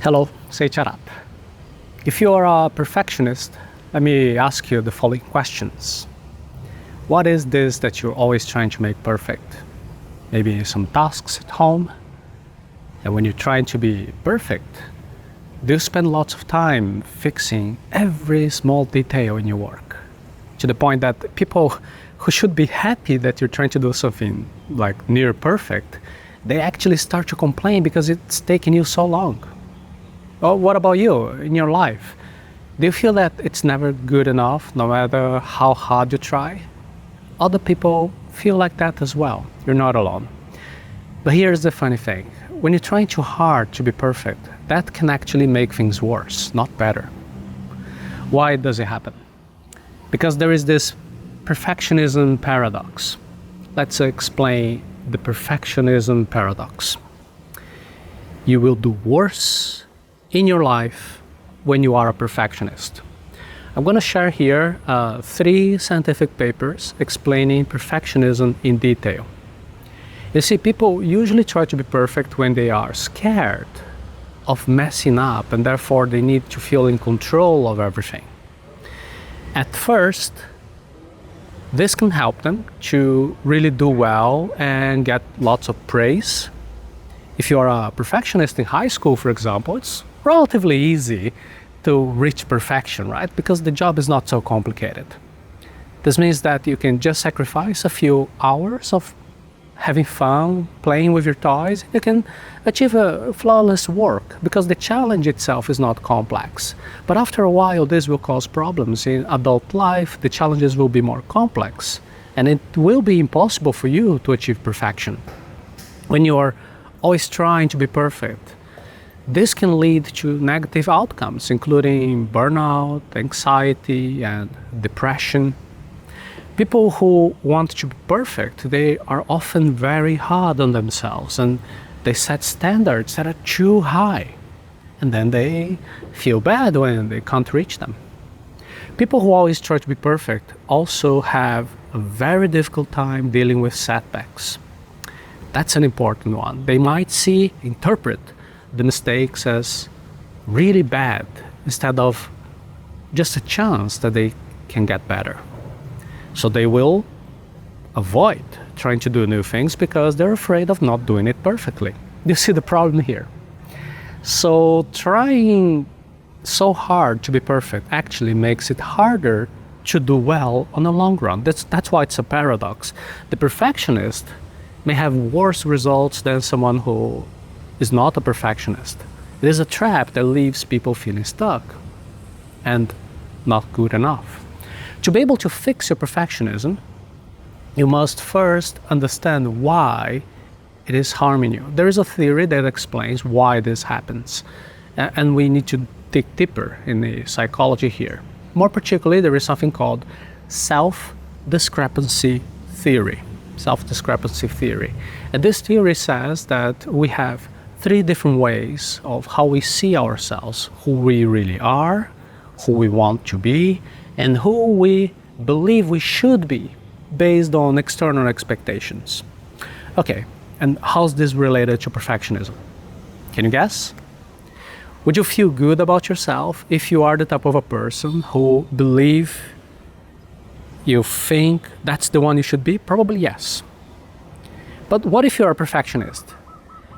Hello, Seiiti Arata. If you are a perfectionist, let me ask you the following questions. What is this that you're always trying to make perfect? Maybe some tasks at home? And when you're trying to be perfect, do you spend lots of time fixing every small detail in your work? To the point that people who should be happy that you're trying to do something like near perfect, they actually start to complain because it's taking you so long. Well, what about you in your life? Do you feel that it's never good enough, no matter how hard you try? Other people feel like that as well. You're not alone. But here's the funny thing. When you're trying too hard to be perfect, that can actually make things worse, not better. Why does it happen? Because there is this perfectionism paradox. Let's explain the perfectionism paradox. You will do worse in your life when you are a perfectionist. I'm going to share here 3 scientific papers explaining perfectionism in detail. You see, people usually try to be perfect when they are scared of messing up, and therefore they need to feel in control of everything. At first, this can help them to really do well and get lots of praise. If you are a perfectionist in high school, for example, it's relatively easy to reach perfection, right? Because the job is not so complicated. This means that you can just sacrifice a few hours of having fun, playing with your toys. You can achieve a flawless work because the challenge itself is not complex. But after a while, this will cause problems. In adult life, the challenges will be more complex, and it will be impossible for you to achieve perfection. When you are always trying to be perfect, this can lead to negative outcomes, including burnout, anxiety, and depression. People who want to be perfect, they are often very hard on themselves, and they set standards that are too high, and then they feel bad when they can't reach them. People who always try to be perfect also have a very difficult time dealing with setbacks. That's an important one. They might interpret the mistakes as really bad instead of just a chance that they can get better. So they will avoid trying to do new things because they're afraid of not doing it perfectly. You see the problem here? So trying so hard to be perfect actually makes it harder to do well on the long run. That's why it's a paradox. The perfectionist may have worse results than someone who is not a perfectionist. It is a trap that leaves people feeling stuck and not good enough. To be able to fix your perfectionism, you must first understand why it is harming you. There is a theory that explains why this happens, and we need to dig deeper in the psychology here. More particularly, there is something called Self-Discrepancy Theory. Self-Discrepancy Theory. And this theory says that we have 3 different ways of how we see ourselves: who we really are, who we want to be, and who we believe we should be based on external expectations. Okay, and how's this related to perfectionism? Can you guess? Would you feel good about yourself if you are the type of a person who you think that's the one you should be? Probably yes. But what if you're a perfectionist?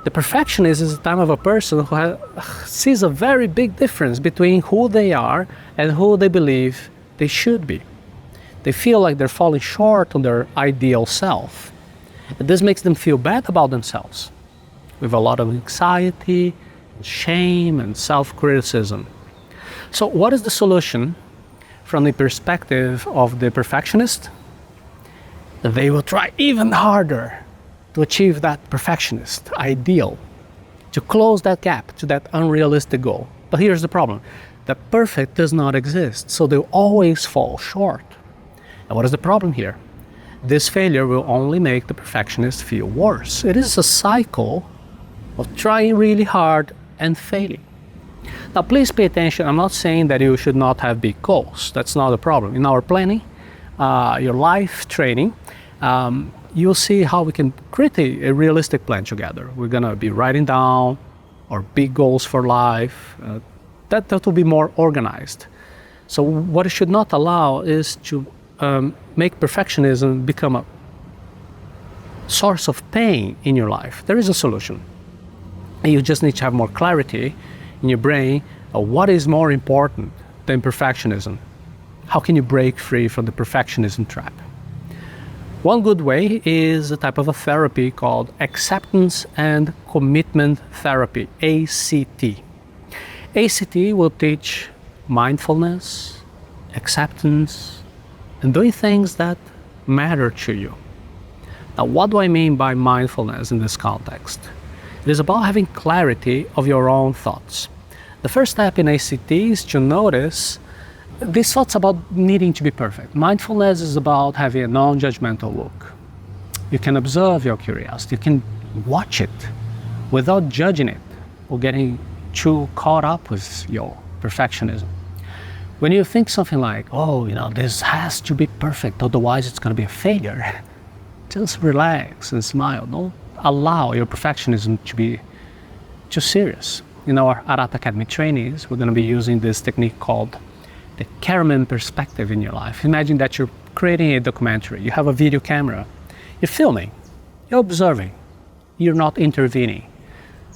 The perfectionist is the type of a person who sees a very big difference between who they are and who they believe they should be. They feel like they're falling short on their ideal self. And this makes them feel bad about themselves, with a lot of anxiety, shame, and self-criticism. So what is the solution from the perspective of the perfectionist? They will try even harder to achieve that perfectionist ideal, to close that gap to that unrealistic goal. But here's the problem. The perfect does not exist, so they'll always fall short. And what is the problem here? This failure will only make the perfectionist feel worse. It is a cycle of trying really hard and failing. Now, please pay attention. I'm not saying that you should not have big goals. That's not a problem. In our planning, your life training, you'll see how we can create a realistic plan together. We're going to be writing down or big goals for life, that will be more organized. So what you should not allow is to make perfectionism become a source of pain in your life. There is a solution. And you just need to have more clarity in your brain of what is more important than perfectionism. How can you break free from the perfectionism trap? One good way is a type of a therapy called Acceptance and Commitment Therapy, ACT. ACT will teach mindfulness, acceptance, and doing things that matter to you. Now, what do I mean by mindfulness in this context? It is about having clarity of your own thoughts. The first step in ACT is to notice these thoughts about needing to be perfect. Mindfulness is about having a non-judgmental look. You can observe your curiosity. You can watch it without judging it or getting too caught up with your perfectionism. When you think something like, oh, this has to be perfect, otherwise it's going to be a failure, just relax and smile. Don't allow your perfectionism to be too serious. In our Arata Academy trainees, we're going to be using this technique called the cameraman perspective in your life. Imagine that you're creating a documentary. You have a video camera. You're filming. You're observing. You're not intervening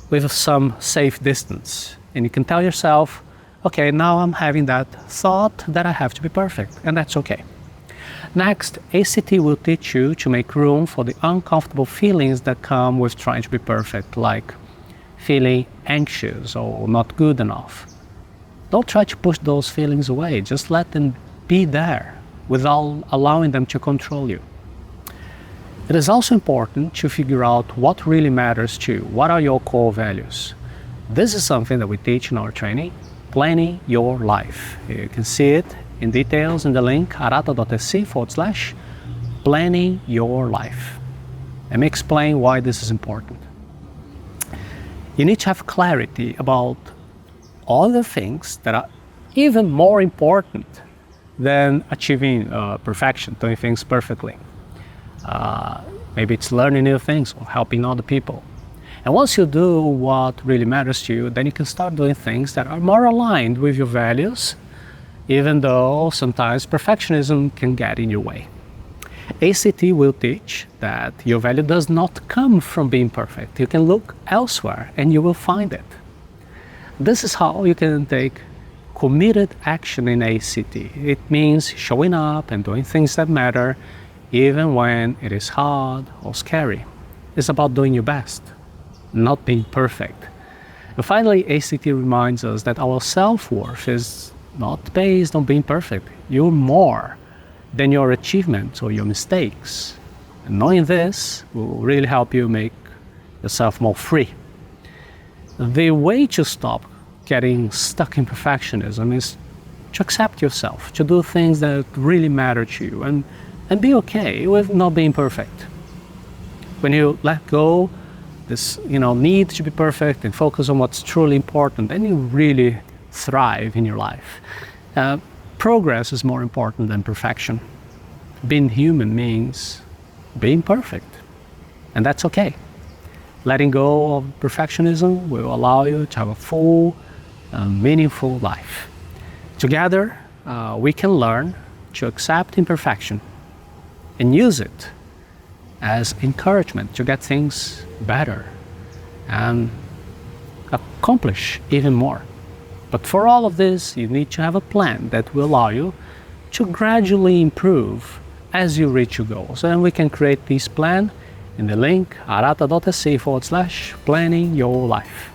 with some safe distance. And you can tell yourself, okay, now I'm having that thought that I have to be perfect, and that's okay. Next, ACT will teach you to make room for the uncomfortable feelings that come with trying to be perfect, like feeling anxious or not good enough. Don't try to push those feelings away. Just let them be there without allowing them to control you. It is also important to figure out what really matters to you. What are your core values? This is something that we teach in our training, Planning Your Life. You can see it in details in the link arata.sc/planning your life. Let me explain why this is important. You need to have clarity about other things that are even more important than achieving perfection, doing things perfectly. Maybe it's learning new things or helping other people. And once you do what really matters to you, then you can start doing things that are more aligned with your values, even though sometimes perfectionism can get in your way. ACT will teach that your value does not come from being perfect. You can look elsewhere and you will find it. This is how you can take committed action in ACT. It means showing up and doing things that matter, even when it is hard or scary. It's about doing your best, not being perfect. And finally, ACT reminds us that our self-worth is not based on being perfect. You're more than your achievements or your mistakes. And knowing this will really help you make yourself more free. The way to stop getting stuck in perfectionism is to accept yourself, to do things that really matter to you, and be okay with not being perfect. When you let go this need to be perfect and focus on what's truly important, then you really thrive in your life. Progress is more important than perfection. Being human means being perfect, and that's okay. Letting go of perfectionism will allow you to have a full, meaningful life. Together, we can learn to accept imperfection and use it as encouragement to get things better and accomplish even more. But for all of this, you need to have a plan that will allow you to gradually improve as you reach your goals. And we can create this plan in the link arata.sc/planning your life.